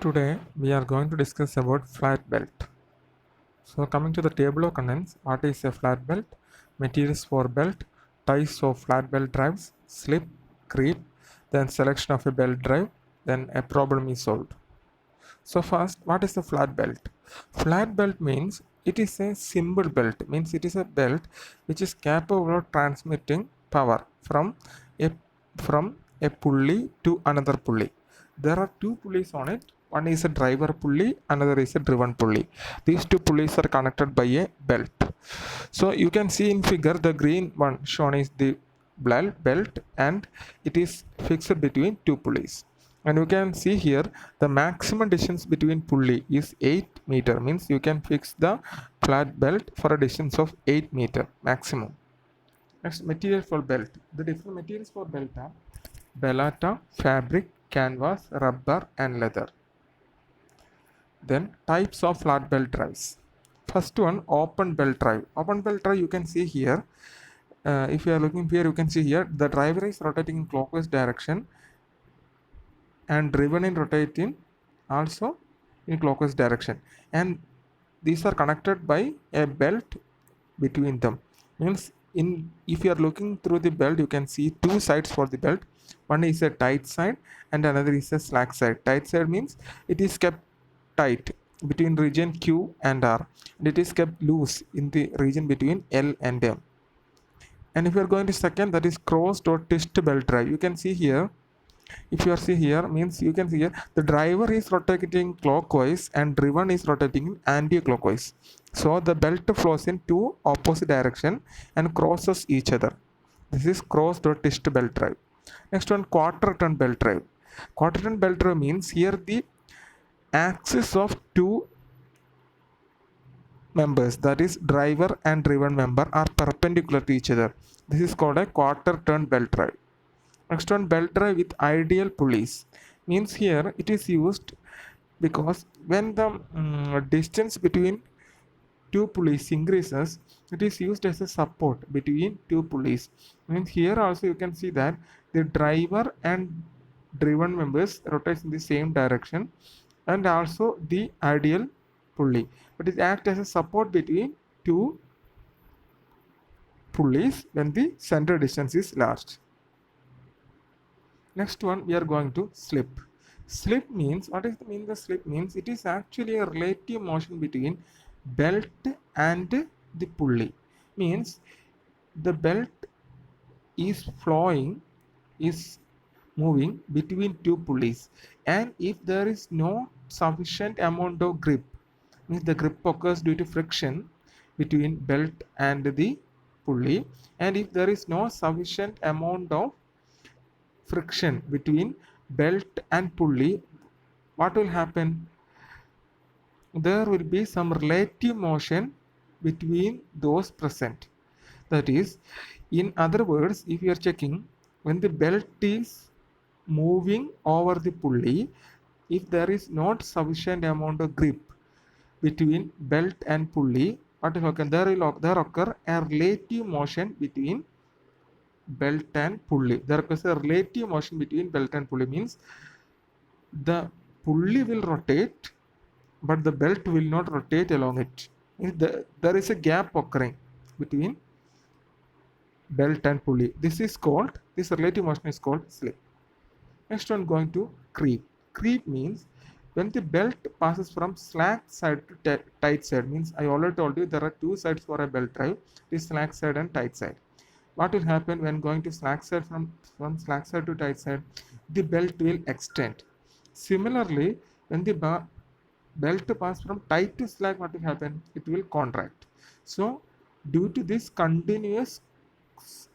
Today we are going to discuss about flat belt. So coming to the table of contents, what is a flat belt? Materials for belt, types of flat belt drives, slip, creep, then selection of a belt drive, then a problem is solved. So first, what is the flat belt? Flat belt means it is a simple belt, means it is a belt which is capable of transmitting power a from a pulley to another pulley. There are two pulleys on it. One is a driver pulley, another is a driven pulley. These two pulleys are connected by a belt. So you can see in figure the green one shown is the belt and it is fixed between two pulleys. And you can see here the maximum distance between pulley is 8 meter, means you can fix the flat belt for a distance of 8 meter maximum. Next, material for belt. The different materials for belt are Bellata, fabric, canvas, rubber and leather. Then types of flat belt drives. First one, open belt drive. Open belt drive you can see here. If you are looking here, you can see here the driver is rotating in clockwise direction and driven in rotating also in clockwise direction, and these are connected by a belt between them. Means in if you are looking through the belt, you can see two sides for the belt. One is a tight side and another is a slack side. Tight side means it is kept tight between region Q and R, and it is kept loose in the region between L and M. And if you are going to second, that is crossed or twist belt drive. You can see here, if you are see here, means you can see here the driver is rotating clockwise and driven is rotating in anti-clockwise. So the belt flows in two opposite direction and crosses each other. This is crossed or twist belt drive. Next one, quarter turn belt drive. Quarter turn belt drive means here the axis of two members, that is driver and driven member, are perpendicular to each other. This is called a quarter turn belt drive. Next one, belt drive with ideal pulleys. Means here it is used because when the distance between two pulleys increases, it is used as a support between two pulleys. Means here also you can see that the driver and driven members rotates in the same direction, and also the ideal pulley, but it acts as a support between two pulleys when the center distance is large. Next one, we are going to slip. Slip means, what is the mean the slip means? It is actually a relative motion between belt and the pulley. Means the belt is flowing, is moving between two pulleys, and if there is no sufficient amount of grip, means the grip occurs due to friction between belt and the pulley, and if there is no sufficient amount of friction between belt and pulley, what will happen? There will be some relative motion between those present. That is, in other words, if you are checking, when the belt is moving over the pulley, if there is not sufficient amount of grip between belt and pulley, what will occur? There occur a relative motion between belt and pulley. There occurs a relative motion between belt and pulley, means the pulley will rotate but the belt will not rotate along it. There is a gap occurring between belt and pulley. This relative motion is called slip. Next one, going to creep. Creep means when the belt passes from slack side to tight side. Means I already told you there are two sides for a belt drive, the slack side and tight side. What will happen when going to slack side from slack side to tight side? The belt will extend. Similarly, when the belt pass from tight to slack, what will happen? It will contract. So due to this continuous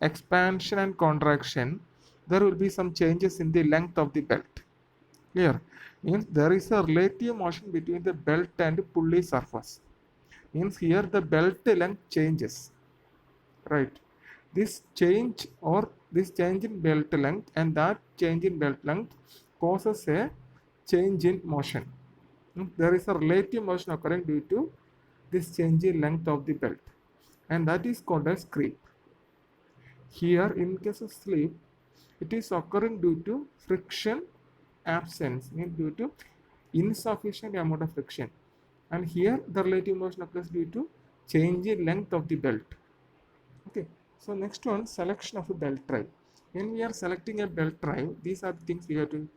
expansion and contraction, there will be some changes in the length of the belt. Clear? Means there is a relative motion between the belt and pulley surface. Means here the belt length changes, right? This change in belt length and that change in belt length causes a change in motion. There is a relative motion occurring due to this change in length of the belt, and that is called as creep. Here in case of slip, it is occurring due to friction absence, means due to insufficient amount of friction, and here the relative motion occurs due to change in length of the belt. Okay, so next one, selection of a belt drive. When we are selecting a belt drive, these are the things we have to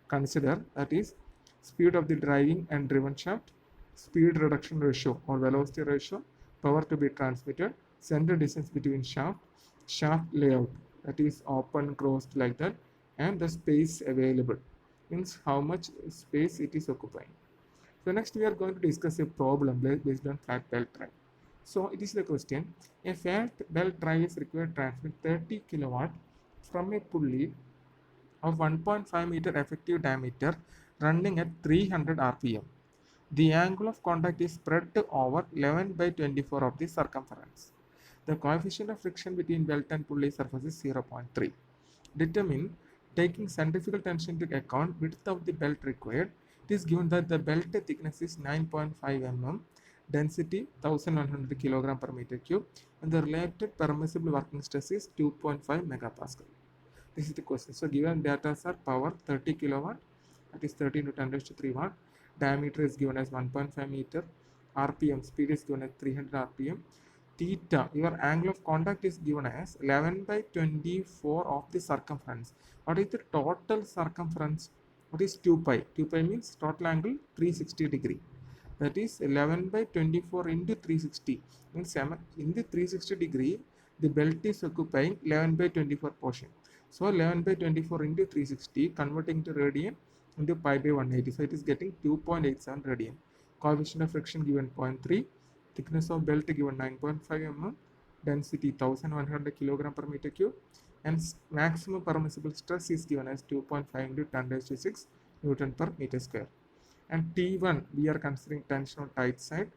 consider, that is speed of the driving and driven shaft, speed reduction ratio or velocity ratio, power to be transmitted, center distance between shaft, shaft layout, that is open, closed, like that, and the space available, means how much space it is occupying. So next we are going to discuss a problem based on flat belt drive. So it is the question, a flat belt drive is required to transmit 30 kilowatt from a pulley of 1.5 meter effective diameter running at 300 rpm. The angle of contact is spread over 11 by 24 of the circumference. The coefficient of friction between belt and pulley surface is 0.3. Determine, taking centrifugal tension into account, width of the belt required. It is given that the belt thickness is 9.5 mm, density 1100 kg per meter cube, and the related permissible working stress is 2.5 megapascal. This is the question. So given data are power 30 kilowatt, that is 30 into 10 raised to 3 watt. Diameter is given as 1.5 meter. RPM, speed is given as 300 RPM. Theta, your angle of contact is given as 11 by 24 of the circumference. What is the total circumference? What is 2 pi? 2 pi means total angle 360 degree. That is 11 by 24 into 360. Means in the 360 degree, the belt is occupying 11 by 24 portion. So 11 by 24 into 360, converting to radian into pi by 180. So it is getting 2.87 radian. Coefficient of friction given 0.3. Thickness of belt given 9.5 mm. Density 1100 kg per meter cube. And maximum permissible stress is given as 2.5 into 10 raised to 6 Newton per meter square. And T1, we are considering tension on tight side.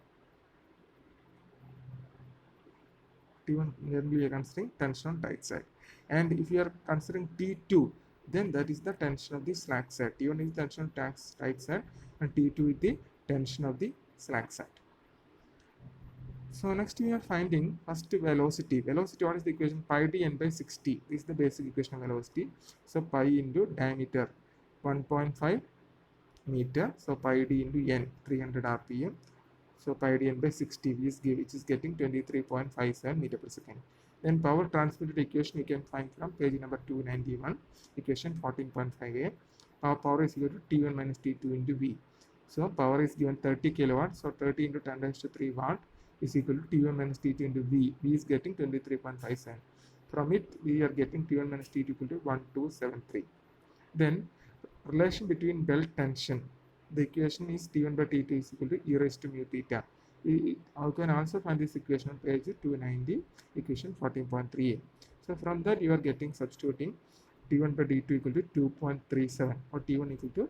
T1, we are considering tension on tight side. And if you are considering T2, then that is the tension of the slack side. T1 is tension on tight side, and T2 is the tension of the slack side. So next we are finding first velocity. Velocity, what is the equation? Pi d n by 60. This is the basic equation of velocity. So pi into diameter 1.5 meter. So pi d into n 300 rpm. So pi d n by 60 which is getting 23.57 meter per second. Then power transmitted equation you can find from page number 291, equation 14.58. Our power is equal to T1 minus T2 into V. So power is given 30 kilowatt. So 30 into 10 raised to 3 watt is equal to T1 minus T2 into V. V is getting 23.57. From it, we are getting T1 minus T2 equal to 1273. Then relation between belt tension. The equation is T1 by T2 is equal to e raised to mu theta. You can also find this equation on page 290, equation 14.38. So from that you are getting substituting T1 by T2 equal to 2.37 or T1 equal to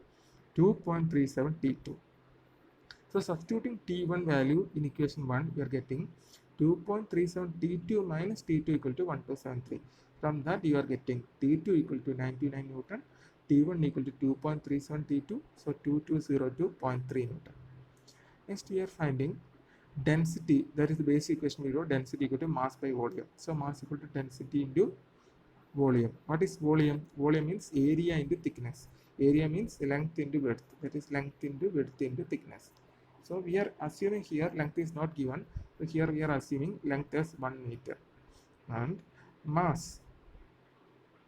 2.37 T2. So substituting T1 value in equation 1, we are getting 2.37 T2 minus T2 equal to 1273. From that you are getting T2 equal to 99 Newton, T1 equal to 2.37 T2, so 2202.3 Newton. Next we are finding density, that is the basic equation we wrote, density equal to mass by volume. So mass equal to density into volume. What is volume? Volume means area into thickness. Area means length into width, that is length into width into thickness. So we are assuming here length is not given, so here we are assuming length as 1 meter, and mass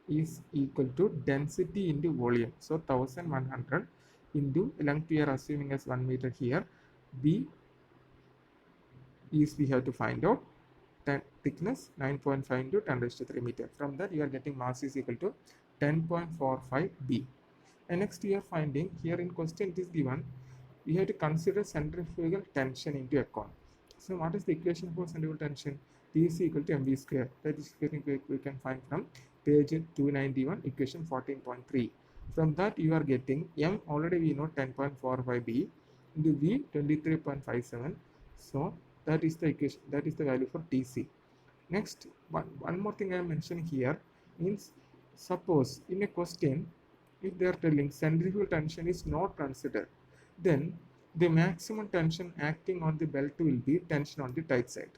is equal to density into volume. So 1100 into length we are assuming as 1 meter here. B is we have to find out thickness 9.5 into 10 raised to 3 meter. From that you are getting mass is equal to 10.45 B. And next we are finding here in question it is given we have to consider centrifugal tension into account. So what is the equation for centrifugal tension? T is equal to mv square. That is we can find from page 291, equation 14.3. From that you are getting m, already we know 10.45 B, into V 23.57. So that is the equation, that is the value for TC. Next, one more thing I am mentioning here means, suppose in a question if they are telling centrifugal tension is not considered, then the maximum tension acting on the belt will be tension on the tight side.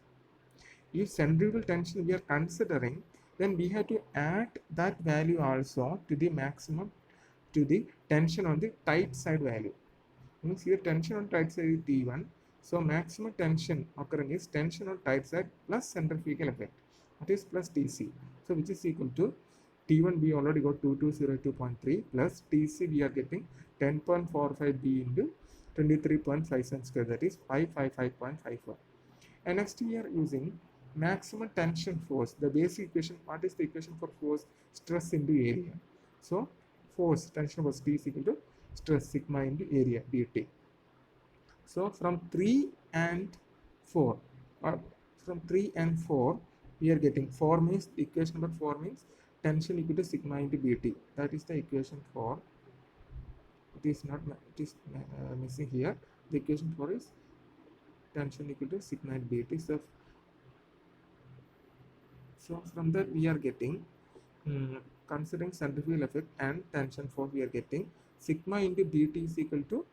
If centrifugal tension we are considering, then we have to add that value also to the maximum, to the tension on the tight side value. Means here tension on tight side is T1. So maximum tension occurring is tension on tight side plus centrifugal effect. That is plus Tc. So which is equal to T1 we already got 2202.3 plus Tc we are getting 10.45 B into 23.5 cent square, that is 555.54. And next we are using maximum tension force. The basic equation, what is the equation for force? Stress into area. So force tension was T is equal to stress sigma into area dt. So from 3 and 4, or from 3 and 4 we are getting 4 means the equation number 4 means tension equal to sigma into bt. That is the equation for, it is not, it is missing here. The equation for is tension equal to sigma into bt. So from that we are getting, considering centrifugal effect and tension force, we are getting sigma into bt is equal to,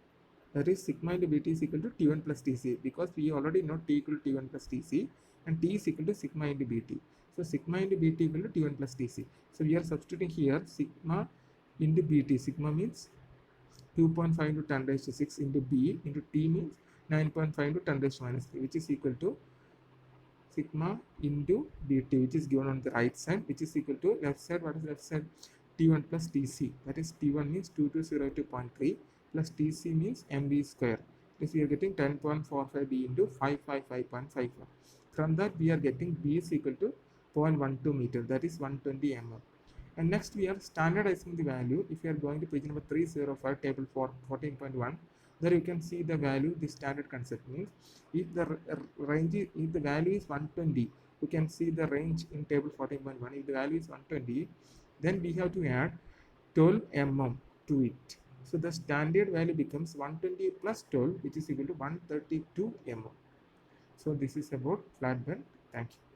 that is sigma into bt is equal to T1 plus Tc, because we already know T equal to T1 plus Tc and T is equal to sigma into bt. So sigma into bt equal to T1 plus Tc. So we are substituting here sigma into bt. Sigma means 2.5 into 10 raised to 6 into b into T means 9.5 into 10 raised to minus 3, which is equal to sigma into dt, which is given on the right side, which is equal to left side. What is left side? T1 plus Tc, that is T1 means 2202.3 plus Tc means mv square. This we are getting 10.45 b into 555.54. From that we are getting b is equal to 0.12 meter, that is 120 mm. And next we are standardizing the value. If you are going to page number 305 table 14.1, there you can see the value. The standard concept means if the range is, if the value is 120, you can see the range in table 14.1. If the value is 120, then we have to add 12 mm to it. So the standard value becomes 120 plus 12, which is equal to 132 mm. So this is about flat belt. Thank you.